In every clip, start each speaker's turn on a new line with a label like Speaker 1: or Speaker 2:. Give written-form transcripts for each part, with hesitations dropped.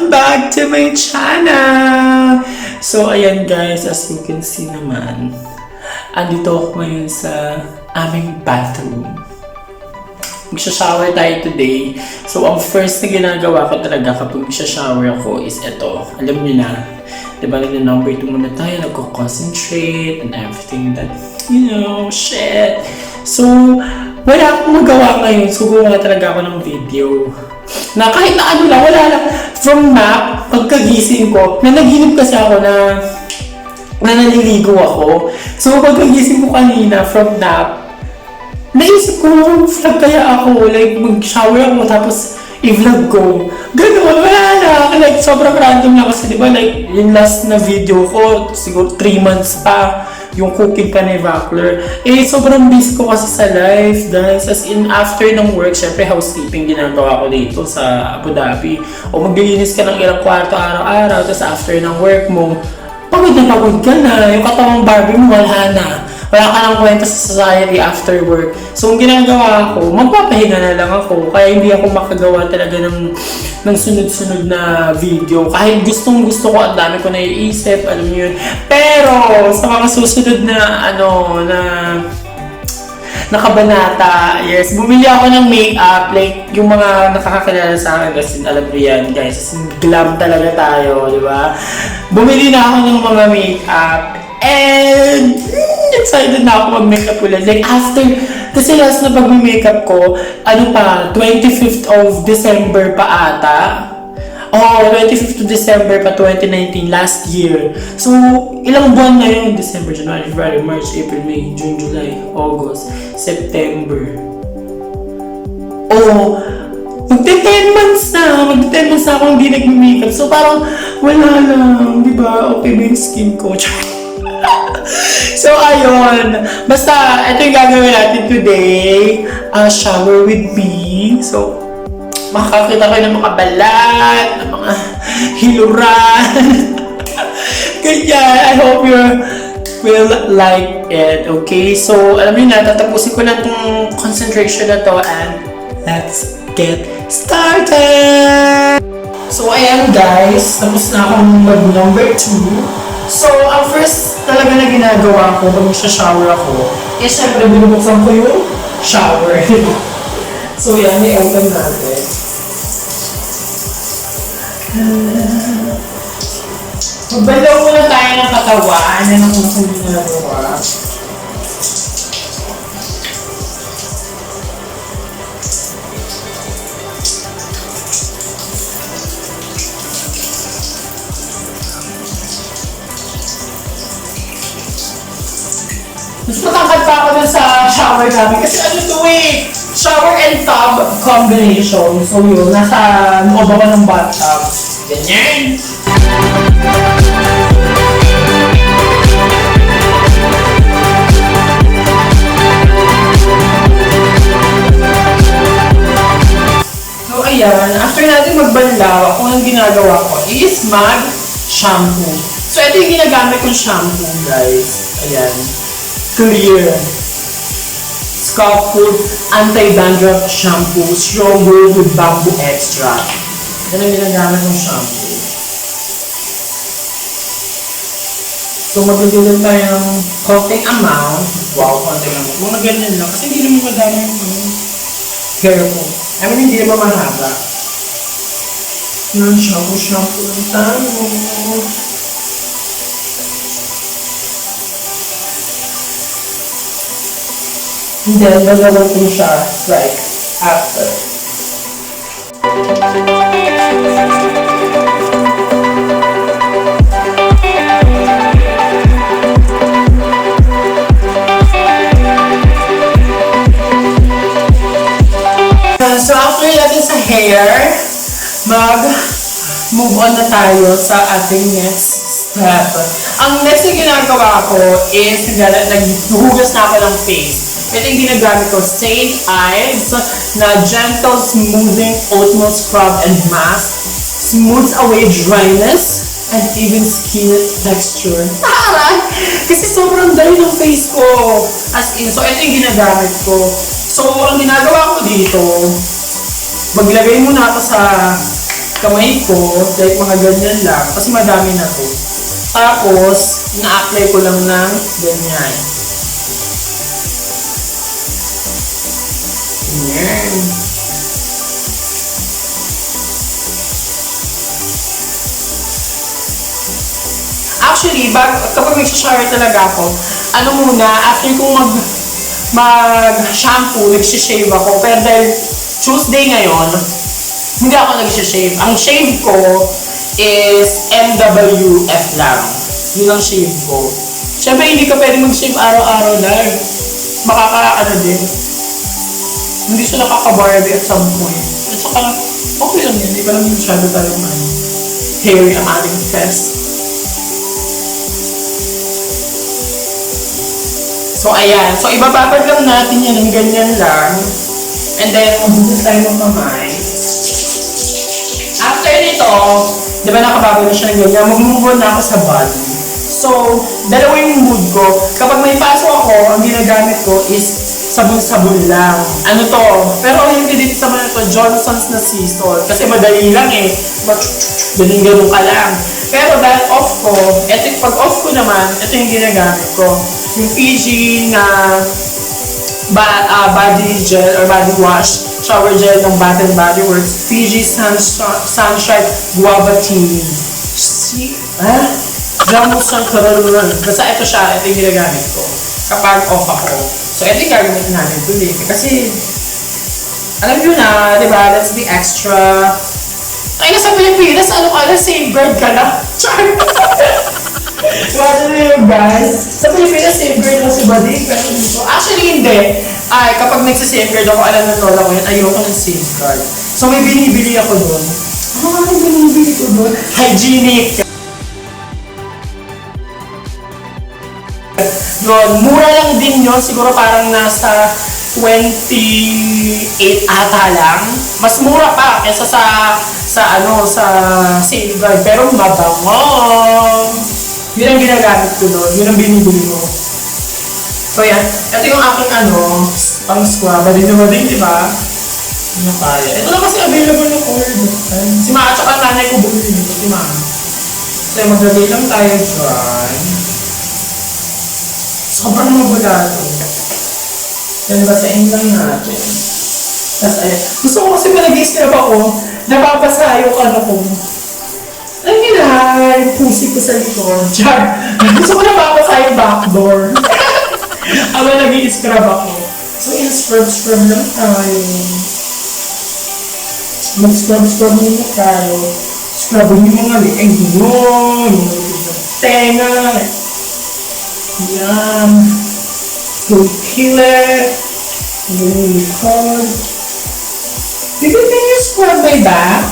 Speaker 1: Welcome back to my channel! So, ayan guys, as you can see naman, andito ako ngayon sa aming bathroom. Magsha-shower tayo today. So, ang first na ginagawa ko talaga kapag magsha-shower ako is ito. Alam niyo na, diba number 2 muna tayo, nagko-concentrate and everything that, shit. So, wala akong magawa ngayon. So, gumawa talaga ako ng video. Na kahit na ano lang, wala lang. From nap, pagkagising ko, nanaginip kasi ako na naliligo ako. So, pagkagising ko kanina from nap, naisip ko, vlog kaya ako. Like, mag-shower ako, tapos i-vlog ko. Ganun, wala lang. Like, sobrang random lang kasi, diba? Like, yung last na video ko, siguro 3 months pa. Yung cooking pa ni Vacular. Sobrang busy ko kasi sa life, guys. As in, after ng work, syempre housekeeping ginagawa ko dito sa Abu Dhabi. O maglilinis ka ng ilang kwarto araw-araw, tapos after ng work mo, pagod ka na. Yung katawang Barbie mo, wala na. Wala ka nang kwenta sa society after work. So, ang ginagawa ko, magpapahinga na lang ako. Kaya hindi ako makagawa talaga ng sunod-sunod na video. Kahit gustong-gusto ko, ang dami ko naiisip, alam niyo yun. Pero, sa mga susunod na, nakabanata, yes, bumili ako ng makeup, like, yung mga nakakakilala sa akin, kasi alam niyo yan, guys, glam talaga tayo, di ba? Bumili na ako ng mga makeup, and excited na ako mag-makeup ulit. Like, after, kasi last na pag-makeup ko, 25th of December pa ata. 25th of December pa 2019, last year. So, ilang buwan na yun? December, January, February, March, April, May, June, July, August, September. Magte-10 months na akong hindi nag-makeup. So, parang wala lang, di ba? Okay ba yung skin ko? So, ayun. Basta, ito yung gagawin natin today. Shower with me. So, makakakita kayo ng mga balat, ng mga hiluran. Ganyan. I hope you will like it. Okay? So, alam niyo na, tatapusin ko na itong concentration na to and let's get started! So, ayan guys. Tapos na akong mag-number 2. So, ang first talaga na ginagawa ko pag magsha-shower ako, syempre binubuksan ko yung shower. So, yan, i-open natin. Magbalaw muna tayo ng katawan. Yan ang unang ginagawa. Mas matangkad pa ako dun sa shower namin kasi shower and tub combination. So yun, nasa loob ako ng bathtub. Ganyan! So ayan, after natin magbanlaw, kung anong ginagawa ko is mag-shampoo. So ito yung ginagamit kong shampoo, guys. Ayan. Clear Scalp Food Anti-Dandruff Shampoo, Stronger with Bamboo Extract. Yan ang ginagamit ng shampoo. So, magdudulog tayo ng konting amount. Wow, konting amount. Mga ganyan lang. Kasi hindi naman madami yung hair ko. I mean, hindi naman mahaba. Yan, shampoo lang tayo. And then, gagawin ko siya like after. So, after natin sa hair, mag-move on na tayo sa ating next step. Ang next na ginagawa ko is naghuhugas na ako ng face. Ito yung ginagamit ko, St. Ives na Gentle Smoothing Oatmeal Scrub and Mask. Smooths away dryness and even skin texture. Kasi sobrang dry ng face ko. As in, so ito yung ginagamit ko. So, ang ginagawa ko dito, maglagay muna ako sa kamay ko, like mga ganyan lang, kasi madami na to. Tapos, ina-apply ko lang ng ganyan. Ganyan. Actually, kapag nagsha-shower talaga ako, ano muna, after kong mag-shampoo, nagsha-shave ako. Pero dahil Tuesday ngayon, hindi ako nagsha-shave. Ang shave ko is MWF lang. Yun ang shave ko. Siyempre, hindi ka pwede mag-shave araw-araw lang. Makaka-ano din. Hindi siya nakaka-Barbie at some point. At saka, okay lang yan. Hindi pa lang masyado tayo hairy ang ating fest. So, ayan. So, ibababad lang natin yan ng ganyan lang. And then, mabutas tayo ng kamay. After nito, di ba nakababad na siya ng ganyan, mag-move on na ako sa body. So, dalawa yung mood ko. Kapag may paso ako, ang ginagamit ko is sabon-sabon lang. Ano to? Pero yung dito sa mga to, Johnson's na sea salt. Kasi madali lang eh. Ganun ka lang. Pero dahil off ko, pag off ko naman, ito yung ginagamit ko. Yung Fiji na body gel or body wash, shower gel ng Bath & Body Works, Fiji Sunshine Guava Tea. See? Jamus siyang karalunan. Basta ito siya, ito yung ginagamit ko kapag off ako. So, ito yung gagamitin natin today. Kasi, alam nyo na, di ba, let's be extra. Ay, nasa Pilipinas, ano ka na, safeguard ka na. Char! Imagine nyo guys, sa Pilipinas, safeguard lang si Buddy. Pero dito, actually hindi. Ay, kapag nagsisafeguard ako, alam na lola ko yan, ayoko ng safeguard. So, may binibili ako doon. Ano may binibili ko doon? Hygienic. Yun, mura lang din yun. Siguro parang nasa 28 ata lang. Mas mura pa kaysa sa safeguard. Pero mabango. Yun ang ginagamit ko doon. Yun ang binibili ko. So yan. Ito yung aking pang squab. Din naman din, di ba? Ano kaya? Ito na kasi available na color. Si Mama at saka nanay ko bumili dito. Si Mama. So maglagay lang tayo dyan. Sobrang mabulado. Yan ba sa lang natin? Tapos ayan. Gusto ko kasi pa nag-i-scrub ako. Napapasa yung ko. Alam niyo na, yung pusi ko sa likod. Char! Gusto ko napapasa yung backdoor. Aba nag-i-scrub ako. So yun, scrub lang tayo. Mag-scrub muna tayo. Scrubin yung mga lieng yun. Yung tenga. Yan. Yung killer. Yung likod. Did you scrub my back?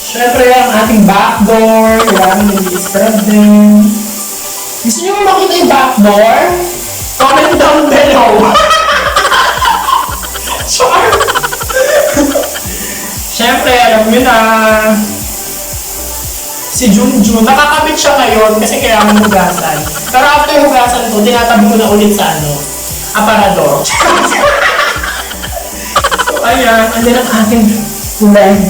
Speaker 1: Siyempre, ang ating backdoor. Maraming nag-i-scrub din. Gusto niyo makita yung backdoor? Comment down below. Sure. Siyempre, alam niyo na. Si Junjun, nakakabit siya ngayon kasi kailangan hugasan. Pero after hugasan to, tinatabi ko na ulit sa aparador. So, ayan, andyan ang ating leg.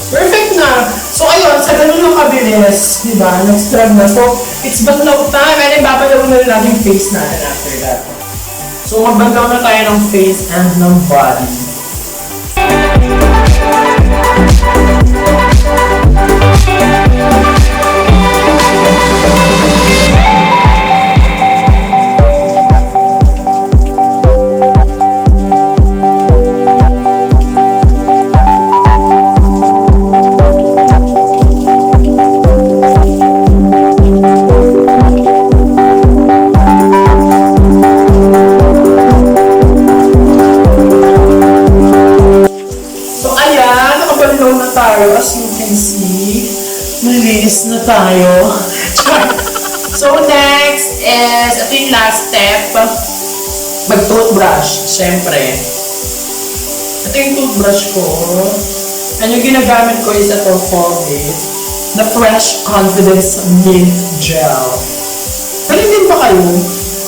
Speaker 1: Perfect na! So, ayun, sa ganun lang kabilis, di ba? Nag-scrub na. So, it's but no time. And then, babalaw na rin natin yung face natin after that. So, magbagaw na tayo ng face and ng body. As you can see, malinis na tayo. So next is, ito yung last step, mag-toothbrush, syempre. Ito yung toothbrush ko. And yung ginagamit ko is ito, Colgate, the Fresh Confidence Mint Gel. Ganun din ba kayo?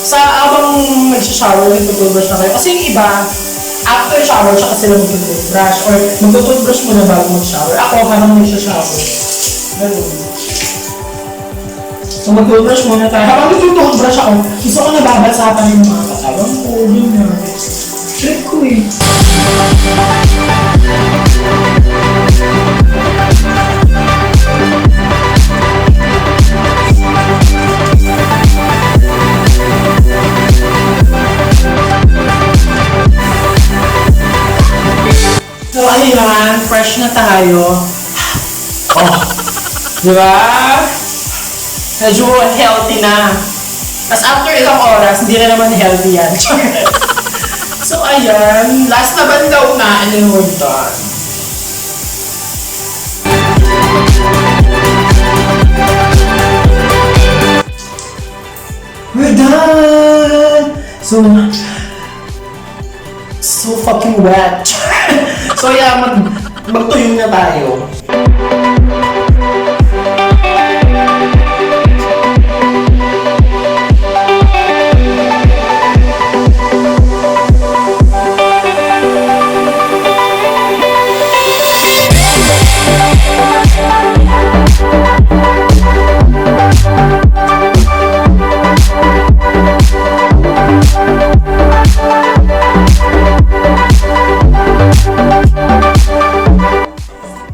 Speaker 1: Sa abang nag-shower, nag-toothbrush na kayo? Kasi yung iba, after shower, tsaka sila mag-toothbrush. Or mag-toothbrush muna bago mag-shower. Ako, parang nag-shower. Ganun. So mag-toothbrush muna tayo. Habang nag-toothbrush ako, gusto ko nababasapan yung mga katawan ko. Ganyan. Trip ko eh. So, ayan, fresh na tayo. Oh, di ba? Medyo healthy na. Tapos after ilang oras, hindi na naman healthy yan. So, ayan, last na bandaw na, and then we're done. We're done! So fucking wet. So yeah, magtuyong na tayo.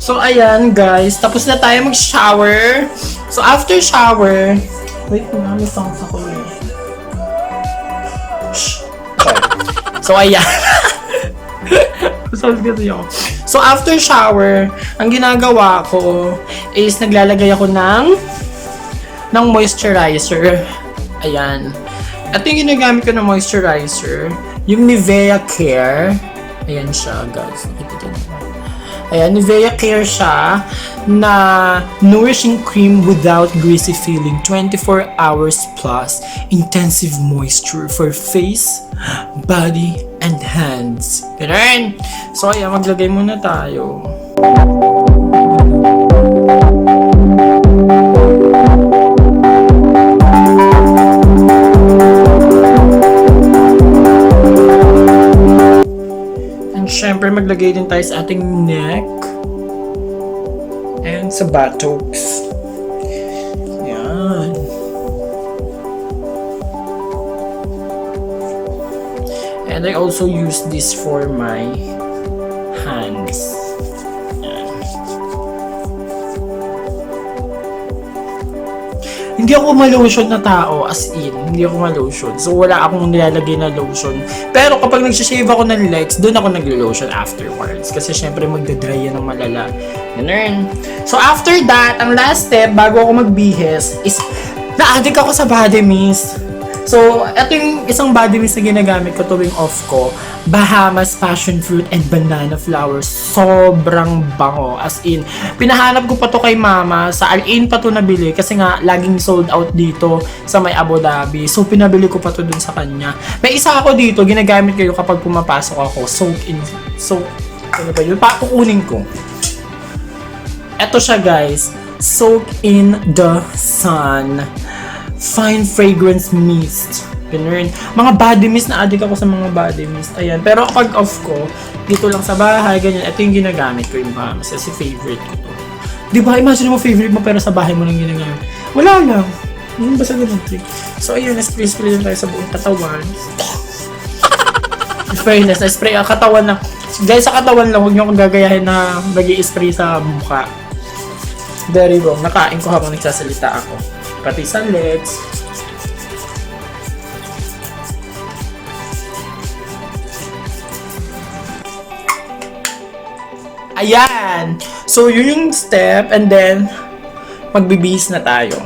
Speaker 1: So, ayan guys. Tapos na tayo mag-shower. So, after shower... Wait, may songs ako yun. So, ayan. So, after shower, ang ginagawa ko is naglalagay ako ng moisturizer. Ayan. Ito yung ginagamit ko ng moisturizer. Yung Nivea Care. Ayan siya, guys. Nakikita niyo. Ayan, Nivea Care siya na nourishing cream without greasy feeling. 24 hours plus intensive moisture for face, body, and hands. Ganun! So, ayan, maglagay muna tayo. Siyempre, maglagay din tayo sa ating neck and sa buttocks. Yan. And I also use this for my hands. Yan. Hindi ako ma-lotion na tao, as in. Hindi ako ma-lotion. So, wala akong nilalagay na lotion. Pero kapag nagsishave ako ng legs, doon ako naglo-lotion afterwards. Kasi syempre magdadry yan ng malala. Ganun. So, after that, ang last step, bago ako magbihis, is na-addict ako sa body mist. So, ito yung isang body mist na ginagamit ko tuwing off ko. Bahamas Passion Fruit and Banana Flower. Sobrang bango. As in, pinahanap ko pa to kay mama. Sa Al-Ain pa to nabili. Kasi nga, laging sold out dito sa may Abu Dhabi. So, pinabili ko pa to dun sa kanya. May isa ako dito, ginagamit kayo kapag pumapasok ako. Ano ba yun? Kukunin ko. Ito siya, guys. Soak in the sun. Fine fragrance mist. Ganun. Mga body mist, na-addict ako sa mga body mist. Ayan. Pero kapag off ko, dito lang sa bahay, ganyan. Ito yung ginagamit ko yung Bahamas. Kasi favorite ko to. Di ba? Imagine mo favorite mo pero sa bahay mo lang ginagamit. Wala lang. Yung basta ganun trick. So, ayun. Na-spray din tayo sa buong katawan. Fairness. Na-spray ang katawan na. Guys, sa katawan lang. Huwag nyo akong gagayahin na mag-i-spray sa mukha. Very wrong. Nakain ko habang nagsasalita ako. Pati sa legs. Ayan! So, yun yung step. And then, magbibihis na tayo.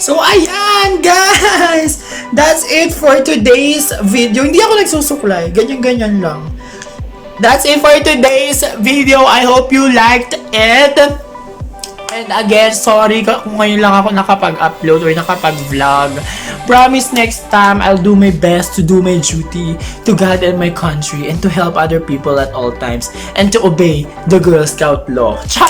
Speaker 1: So, ayan, guys! That's it for today's video. Hindi ako nagsusuklay. Ganyan-ganyan lang. That's it for today's video. I hope you liked it. And again, sorry kung ngayon lang ako nakapag-upload or nakapag-vlog. Promise next time, I'll do my best to do my duty to God and my country and to help other people at all times and to obey the Girl Scout law. Char!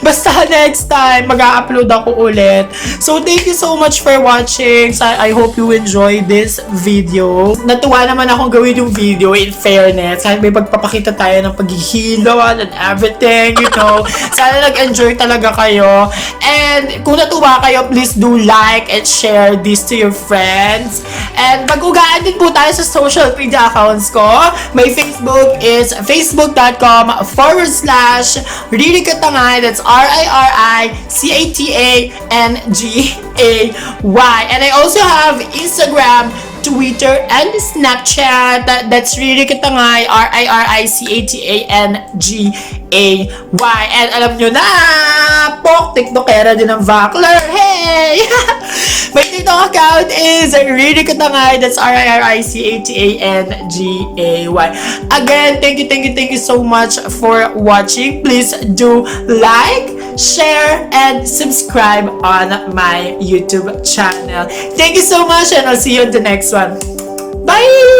Speaker 1: Basta next time, mag-upload ako ulit. So, thank you so much for watching. I hope you enjoy this video. Natuwa naman akong gawin yung video in fairness. Kahit may pagpapakita tayo ng paghihilot and everything, you know. Sana nag-enjoy talaga kayo. And kung natuwa kayo, please do like and share this to your friends. And mag-ugaan din po tayo sa social media accounts ko. My Facebook is facebook.com/RiriCatangay. That's RIRICATANGAY. And I also have Instagram, Twitter, and Snapchat. That's RiriCatangay, RIRICATANGAY. And alam nyo na, TikTokera din ng Vakler. Hey! My TikTok account is RiriCatangay. That's RIRICATANGAY. Again, thank you so much for watching. Please do like, share, and subscribe on my YouTube channel. Thank you so much, and I'll see you in the next one. Bye!